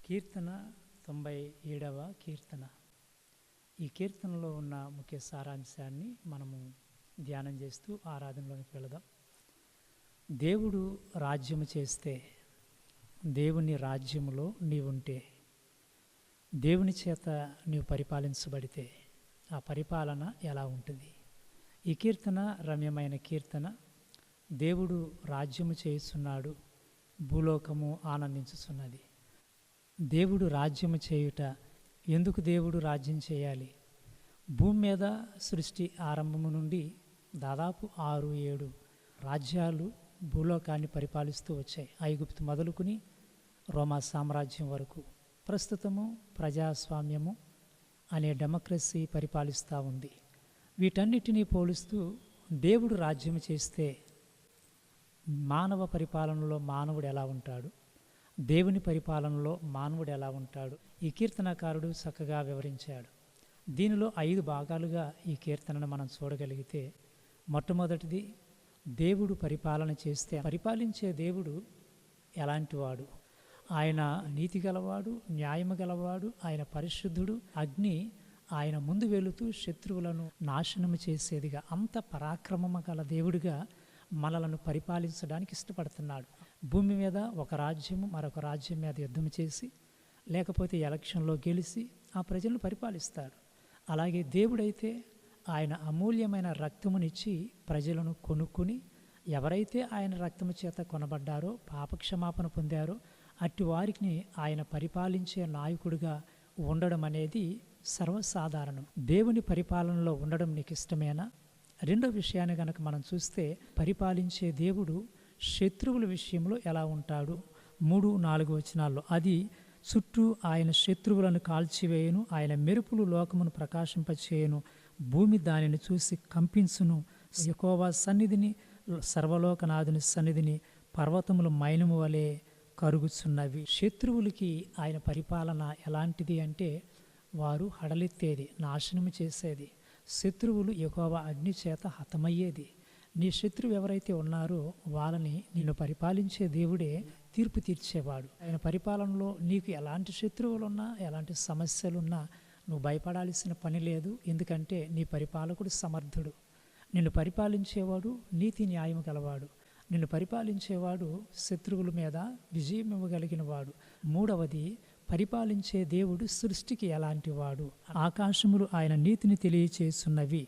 కీర్తన 97వ కీర్తన. ఈ కీర్తనలో ఉన్న ముఖ్య సారాంశాన్ని మనము ధ్యానం చేస్తూ ఆరాధనలోనికి వెళదాం. దేవుడు రాజ్యము చేస్తే, దేవుని రాజ్యములో నీవుంటే, దేవుని చేత నీవు పరిపాలించబడితే ఆ పరిపాలన ఎలా ఉంటుంది? ఈ కీర్తన రమ్యమైన కీర్తన. దేవుడు రాజ్యము చేయుచున్నాడు, భూలోకము ఆనందించుచున్నది. దేవుడు రాజ్యము చేయుట, ఎందుకు దేవుడు రాజ్యం చేయాలి? భూమి మీద సృష్టి ఆరంభము నుండి దాదాపు 6-7 రాజ్యాలు భూలోకాన్ని పరిపాలిస్తూ వచ్చాయి. ఐగుప్తు మొదలుకుని రోమా సామ్రాజ్యం వరకు. ప్రస్తుతము ప్రజాస్వామ్యము అనే డెమోక్రసీ పరిపాలిస్తూ ఉంది. వీటన్నిటినీ పోలుస్తూ దేవుడు రాజ్యం చేస్తే మానవ పరిపాలనలో మానవుడు ఎలా ఉంటాడు, దేవుని పరిపాలనలో మానవుడు ఎలా ఉంటాడు, ఈ కీర్తనకారుడు చక్కగా వివరించాడు. దీనిలో 5 భాగాలుగా ఈ కీర్తనను మనం చూడగలిగితే, మొట్టమొదటిది దేవుడు పరిపాలన చేస్తే పరిపాలించే దేవుడు ఎలాంటివాడు? ఆయన నీతి గలవాడు, న్యాయము గలవాడు, ఆయన పరిశుద్ధుడు. అగ్ని ఆయన ముందు వెళుతూ శత్రువులను నాశనము చేసేదిగా, అంత పరాక్రమము గల దేవుడిగా మనలను పరిపాలించడానికి ఇష్టపడుతున్నాడు. భూమి మీద ఒక రాజ్యము మరొక రాజ్యం మీద యుద్ధం చేసి, లేకపోతే ఎలక్షన్లో గెలిచి ఆ ప్రజలను పరిపాలిస్తాడు. అలాగే దేవుడైతే ఆయన అమూల్యమైన రక్తమునిచ్చి ప్రజలను కొనుక్కుని, ఎవరైతే ఆయన రక్తము చేత కొనబడ్డారో, పాపక్షమాపణ పొందారో అట్టి వారికి ఆయన పరిపాలించే నాయకుడిగా ఉండడం అనేది సర్వసాధారణం. దేవుని పరిపాలనలో ఉండడం నీకు ఇష్టమేనా? రెండో విషయాన్ని కనుక మనం చూస్తే, పరిపాలించే దేవుడు శత్రువుల విషయంలో ఎలా ఉంటాడు? 3-4 వచనాల్లో, అది చుట్టూ ఆయన శత్రువులను కాల్చివేయును, ఆయన మెరుపులు లోకమును ప్రకాశింపచేయును, భూమి దానిని చూసి కంపించును, యెహోవా సన్నిధిని, సర్వలోకనాథుని సన్నిధిని పర్వతములు మైనము వలె కరుగుచున్నవి. శత్రువులకి ఆయన పరిపాలన ఎలాంటిది అంటే, వారు హడలెత్తేది, నాశనము చేసేది. శత్రువులు యెహోవా అగ్ని చేత హతమయ్యేది. నీ శత్రువు ఎవరైతే ఉన్నారో వాళ్ళని నిన్ను పరిపాలించే దేవుడే తీర్పు తీర్చేవాడు. ఆయన పరిపాలనలో నీకు ఎలాంటి శత్రువులున్నా, ఎలాంటి సమస్యలున్నా నువ్వు భయపడాల్సిన పని లేదు. ఎందుకంటే నీ పరిపాలకుడు సమర్థుడు. నిన్ను పరిపాలించేవాడు నీతి న్యాయం గలవాడు. నిన్ను పరిపాలించేవాడు శత్రువుల మీద విజయం ఇవ్వగలిగిన వాడు. మూడవది, పరిపాలించే దేవుడు సృష్టికి ఎలాంటి వాడు? ఆకాశములు ఆయన నీతిని తెలియచేస్తున్నవి,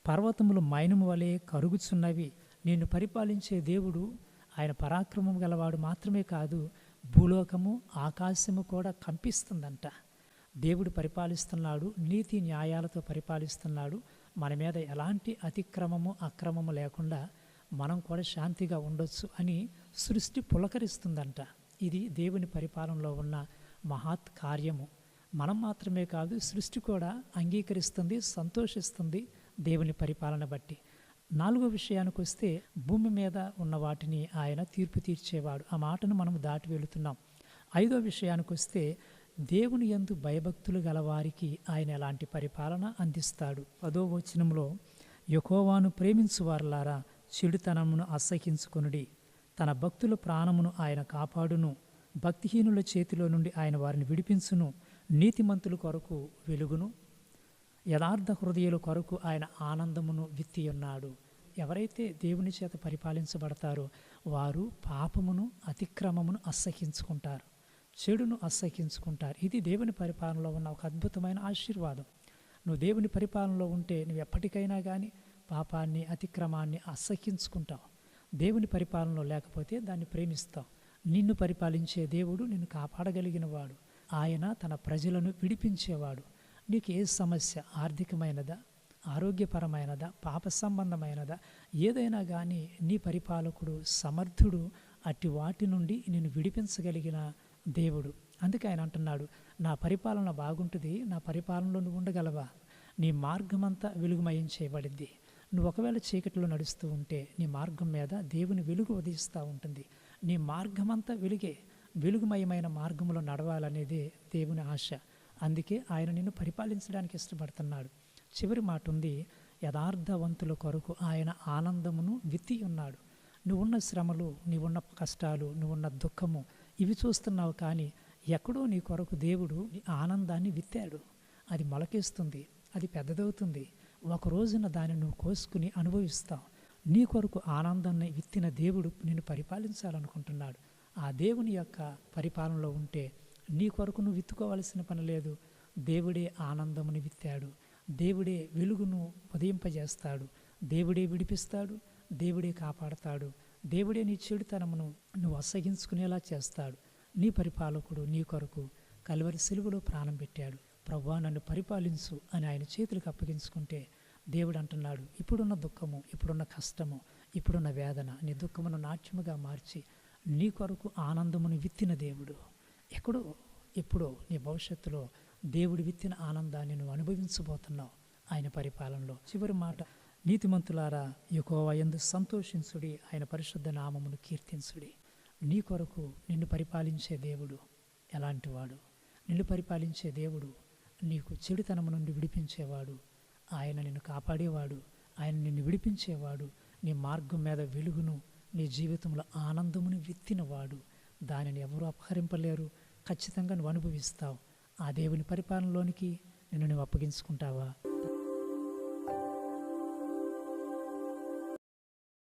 పర్వతములు మైనము వలె కరుగుచున్నవి. నిన్ను పరిపాలించే దేవుడు ఆయన పరాక్రమం గలవాడు మాత్రమే కాదు, భూలోకము ఆకాశము కూడా కంపిస్తుందంట. దేవుడు పరిపాలిస్తున్నాడు, నీతి న్యాయాలతో పరిపాలిస్తున్నాడు. మన మీద ఎలాంటి అతిక్రమము అక్రమము లేకుండా మనం కూడా శాంతిగా ఉండొచ్చు అని సృష్టి పులకరిస్తుందంట. ఇది దేవుని పరిపాలనలో ఉన్న మహత్ కార్యము. మనం మాత్రమే కాదు, సృష్టి కూడా అంగీకరిస్తుంది, సంతోషిస్తుంది దేవుని పరిపాలన బట్టి. 4వ విషయానికి వస్తే, భూమి మీద ఉన్న వాటిని ఆయన తీర్పు తీర్చేవాడు. ఆ మాటను మనం దాటి వెళుతున్నాం. 5వ విషయానికి వస్తే, దేవుని యందు భయభక్తులు గలవారికి ఆయన ఎలాంటి పరిపాలన అందిస్తాడు. 10వ వచనంలో, యెహోవాను ప్రేమించువారలారా చెడుతనమును అసహ్యించుకొనుడి, తన భక్తుల ప్రాణమును ఆయన కాపాడును, భక్తిహీనుల చేతిలో నుండి ఆయన వారిని విడిపించును, నీతిమంతుల కొరకు వెలుగును, యథార్థ హృదయుల కొరకు ఆయన ఆనందమును విత్తి ఉన్నాడు. ఎవరైతే దేవుని చేత పరిపాలించబడతారో వారు పాపమును అతిక్రమమును అసహ్యించుకుంటారు, చెడును అసహ్యించుకుంటారు. ఇది దేవుని పరిపాలనలో ఉన్న ఒక అద్భుతమైన ఆశీర్వాదం. నువ్వు దేవుని పరిపాలనలో ఉంటే నువ్వు ఎప్పటికైనా కానీ పాపాన్ని అతిక్రమాన్ని అసహ్యించుకుంటావు. దేవుని పరిపాలనలో లేకపోతే దాన్ని ప్రేమిస్తావు. నిన్ను పరిపాలించే దేవుడు నిన్ను కాపాడగలిగిన వాడు. ఆయన తన ప్రజలను విడిపించేవాడు. నీకు ఏ సమస్య, ఆర్థికమైనదా, ఆరోగ్యపరమైనదా, పాప సంబంధమైనదా, ఏదైనా కానీ నీ పరిపాలకుడు సమర్థుడు. అట్టి వాటి నుండి నిన్ను విడిపించగలిగిన దేవుడు. అందుకే ఆయన అంటున్నాడు, నా పరిపాలన బాగుంటుంది, నా పరిపాలనలో నువ్వు ఉండగలవా? నీ మార్గమంతా వెలుగుమయం చేయబడింది. నువ్వు ఒకవేళ చీకటిలో నడుస్తూ ఉంటే నీ మార్గం మీద దేవుని వెలుగు ఉదయిస్తూ ఉంటుంది. నీ మార్గమంతా వెలుగే. వెలుగుమయమైన మార్గంలో నడవాలనేదే దేవుని ఆశ. అందుకే ఆయన నిన్ను పరిపాలించడానికి ఇష్టపడుతున్నాడు. చివరి మాట ఉంది, యథార్థవంతుల కొరకు ఆయన ఆనందమును విత్తి ఉన్నాడు. నువ్వున్న శ్రమలు, నువ్వున్న కష్టాలు, నువ్వున్న దుఃఖము ఇవి చూస్తున్నావు, కానీ ఎక్కడో నీ కొరకు దేవుడు నీ ఆనందాన్ని విత్తాడు. అది మొలకేస్తుంది, అది పెద్దదవుతుంది. ఒక రోజున దాన్ని నువ్వు కోసుకుని అనుభవిస్తావు. నీ కొరకు ఆనందాన్ని విత్తిన దేవుడు నిన్ను పరిపాలించాలనుకుంటున్నాడు. ఆ దేవుని యొక్క పరిపాలనలో ఉంటే నీ కొరకు నువ్వు విత్తుకోవాల్సిన పని లేదు. దేవుడే ఆనందముని విత్తాడు. దేవుడే వెలుగును ఉదయింపజేస్తాడు. దేవుడే విడిపిస్తాడు. దేవుడే కాపాడతాడు. దేవుడే నీ చెడుతనమును నువ్వు అసహించుకునేలా చేస్తాడు. నీ పరిపాలకుడు నీ కొరకు కల్వరి సిలువలో ప్రాణం పెట్టాడు. ప్రభువా నన్ను పరిపాలించు అని ఆయన చేతులకు అప్పగించుకుంటే దేవుడు అంటున్నాడు, ఇప్పుడున్న దుఃఖము, ఇప్పుడున్న కష్టము, ఇప్పుడున్న వేదన నీ దుఃఖమును నాట్యముగా మార్చి నీ కొరకు ఆనందమును విత్తిన దేవుడు ఎక్కడో ఎప్పుడో నీ భవిష్యత్తులో దేవుడు విత్తిన ఆనందాన్ని నువ్వు అనుభవించబోతున్నావు ఆయన పరిపాలనలో. చివరి మాట, నీతిమంతులారా యెహోవా యందు సంతోషించుడి, ఆయన పరిశుద్ధ నామమును కీర్తించుడి. నీ కొరకు నిన్ను పరిపాలించే దేవుడు ఎలాంటివాడు? నిన్ను పరిపాలించే దేవుడు నీకు చెడుతనము నుండి విడిపించేవాడు. ఆయన నిన్ను కాపాడేవాడు. ఆయన నిన్ను విడిపించేవాడు. నీ మార్గం మీద వెలుగును, నీ జీవితంలో ఆనందమును విత్తినవాడు. దానిని ఎవరు అపహరింపలేరు. ఖచ్చితంగా నువ్వు అనుభవిస్తావు. ఆ దేవుని పరిపాలనలోనికి నిన్ను నువ్వు అప్పగించుకుంటావా?